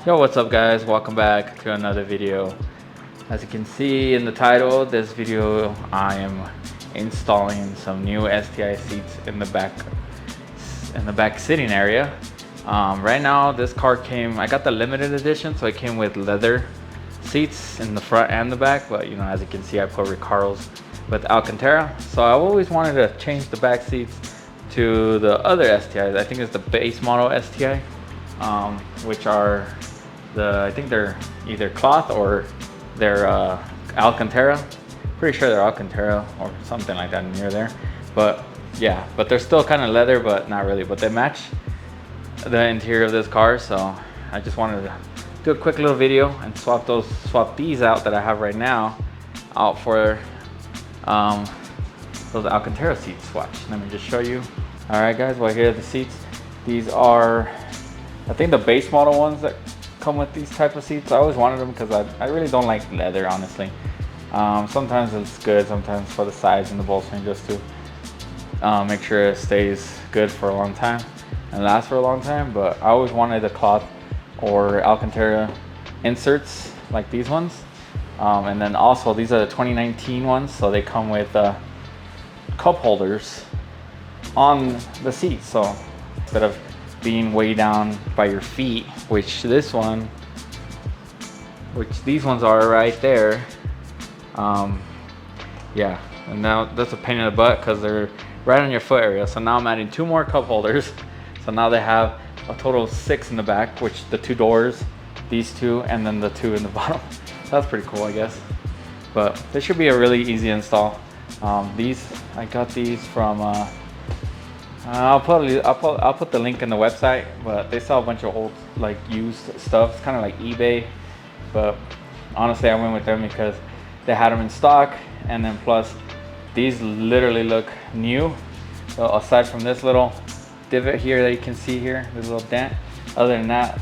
Yo, what's up guys? Welcome back to another video. As you can see in the title, this video I am installing some new STI seats in the back sitting area. Right now this car I got the limited edition, so it came with leather seats in the front and the back, but you know, as you can see, I put Ricardo's with Alcantara. So I always wanted to change the back seats to the other STIs. I think it's the base model STI, which are I think they're either cloth or they're Alcantara. Pretty sure they're Alcantara or something like that near there. But yeah, but they're still kind of leather, but not really. But they match the interior of this car, so I just wanted to do a quick little video and swap these out that I have right now out for those Alcantara seats. Watch, let me just show you. All right, guys. Well, here are the seats. These are, I think, the base model ones that come with these type of seats. I always wanted them because I really don't like leather, honestly. Sometimes it's good, sometimes for the sides and the bolstering, just to make sure it stays good for a long time and lasts for a long time. But I always wanted the cloth or Alcantara inserts like these ones. And then also these are the 2019 ones, so they come with cup holders on the seat, so instead of being way down by your feet, which these ones are right there. Yeah, and now that's a pain in the butt because they're right on your foot area. So now I'm adding 2 more cup holders, so now they have a total of 6 in the back, which the 2 doors, these 2, and then the 2 in the bottom. That's pretty cool, I guess. But this should be a really easy install. I got these from I'll put the link in the website, but they sell a bunch of old, like, used stuff. It's kind of like eBay, but honestly I went with them because they had them in stock, and then plus these literally look new. So aside from this little divot here that you can see here, this little dent, other than that,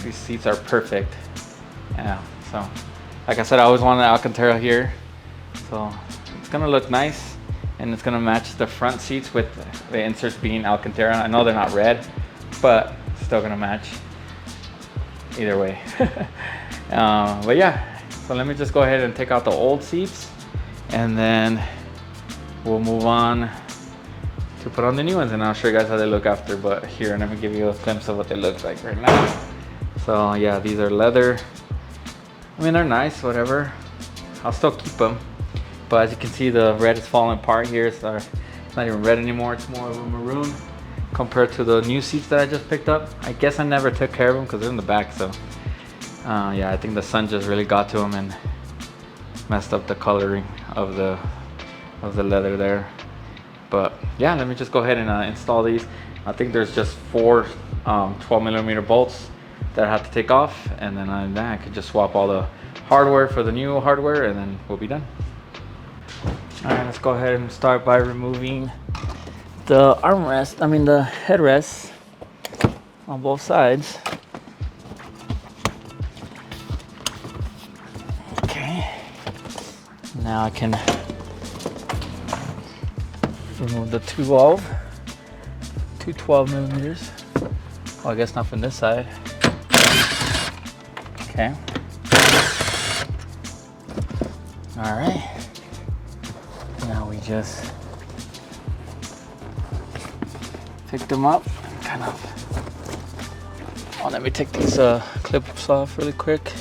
these seats are perfect. Yeah, so like I said, I always wanted Alcantara here, so it's gonna look nice. And it's gonna match the front seats with the inserts being Alcantara. I know they're not red, but still gonna match either way. But yeah, so let me just go ahead and take out the old seats, and then we'll move on to put on the new ones, and I'll show you guys how they look after. But here, let me give you a glimpse of what they look like right now. So yeah, these are leather. I mean, they're nice, whatever. I'll still keep them. But as you can see, the red is falling apart here, so it's not even red anymore. It's more of a maroon compared to the new seats that I just picked up. I guess I never took care of them because they're in the back, so yeah, I think the sun just really got to them and messed up the coloring of the leather there. But yeah, let me just go ahead and install these. I think there's just 4 12mm bolts that I have to take off, and then I could just swap all the hardware for the new hardware, and then we'll be done. All right, let's go ahead and start by removing the armrest, the headrests on both sides. Okay, now I can remove the 2 12mm. Well, I guess not from this side. Okay. All right. Now we just pick them up, kind of. Oh, let me take these clips off really quick.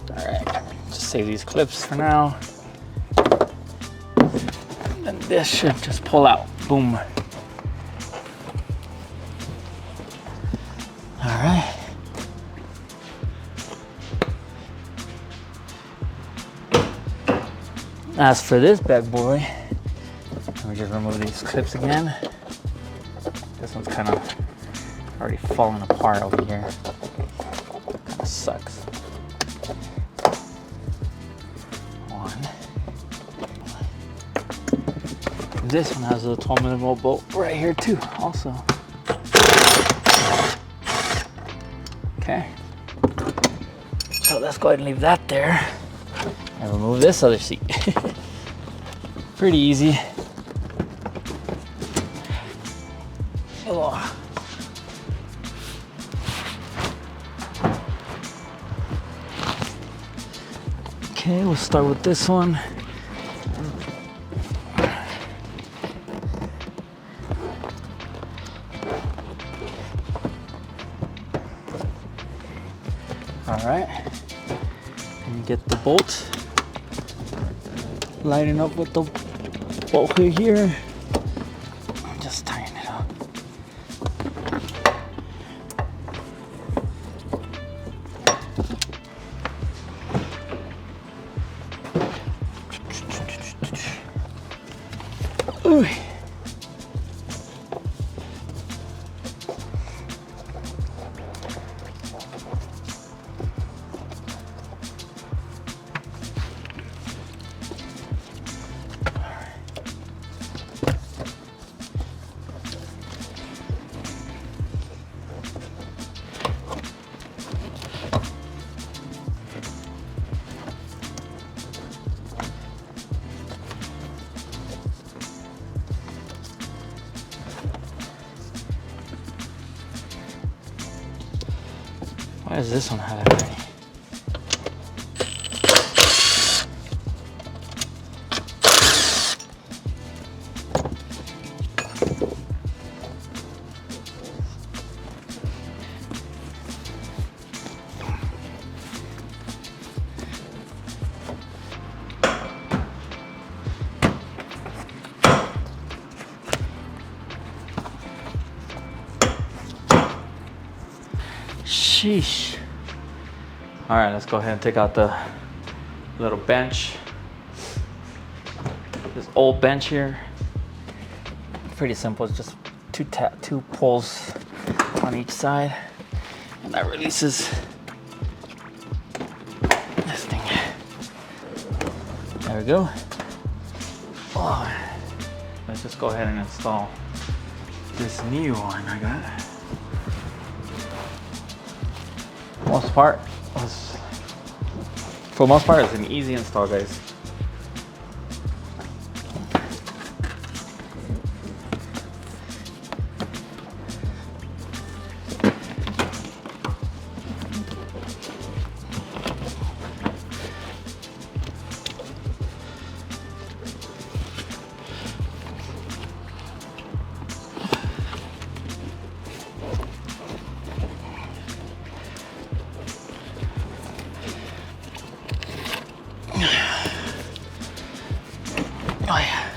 All right, just save these clips for now. And this should just pull out. Boom. All right. As for this bad boy, let me just remove these clips again. This one's kind of already falling apart over here. Kind of sucks. One. This one has a 12mm bolt right here too, also. Okay. So let's go ahead and leave that there. And remove this other seat. Pretty easy. Oh. Okay, we'll start with this one. All right, and get the bolt, lighten up with the bolt hook here, and just tighten it up. Ooh. Why does this one have it already? Sheesh. All right, let's go ahead and take out the little bench. This old bench here. Pretty simple, it's just two pulls on each side. And that releases this thing. There we go. Oh, let's just go ahead and install this new one I got. For the most part, it's an easy install, guys. Oh yeah.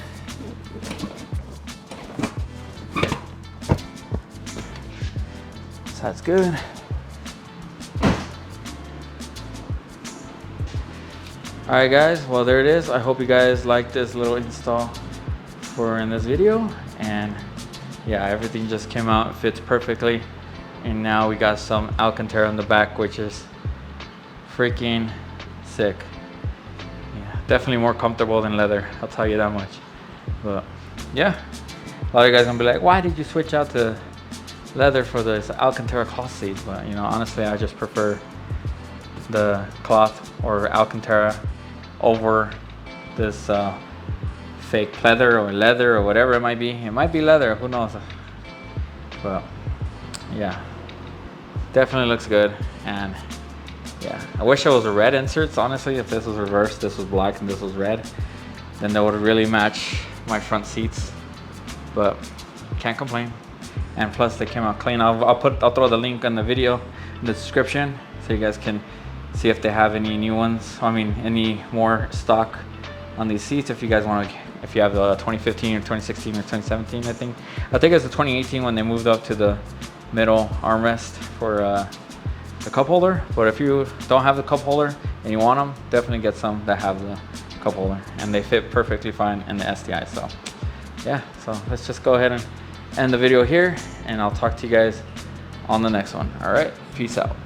So that's good. All right, guys. Well, there it is. I hope you guys liked this little install in this video. And yeah, everything just came out, fits perfectly. And now we got some Alcantara in the back, which is freaking sick. Definitely more comfortable than leather, I'll tell you that much. But yeah, a lot of you guys gonna be like, why did you switch out to leather for this Alcantara cloth seats? But you know, honestly, I just prefer the cloth or Alcantara over this fake leather or whatever it might be. It might be leather, who knows? But yeah, definitely looks good. And yeah, I wish it was a red inserts, honestly. If this was reversed, this was black and this was red, then that would really match my front seats. But can't complain. And plus they came out clean. I'll throw the link in the video in the description so you guys can see if they have any new ones. I mean, any more stock on these seats. If you guys want to, if you have the 2015 or 2016 or 2017, I think it's the 2018 when they moved up to the middle armrest for the cup holder. But if you don't have the cup holder and you want them, definitely get some that have the cup holder, and they fit perfectly fine in the STI. So yeah, so let's just go ahead and end the video here, and I'll talk to you guys on the next one. All right, peace out.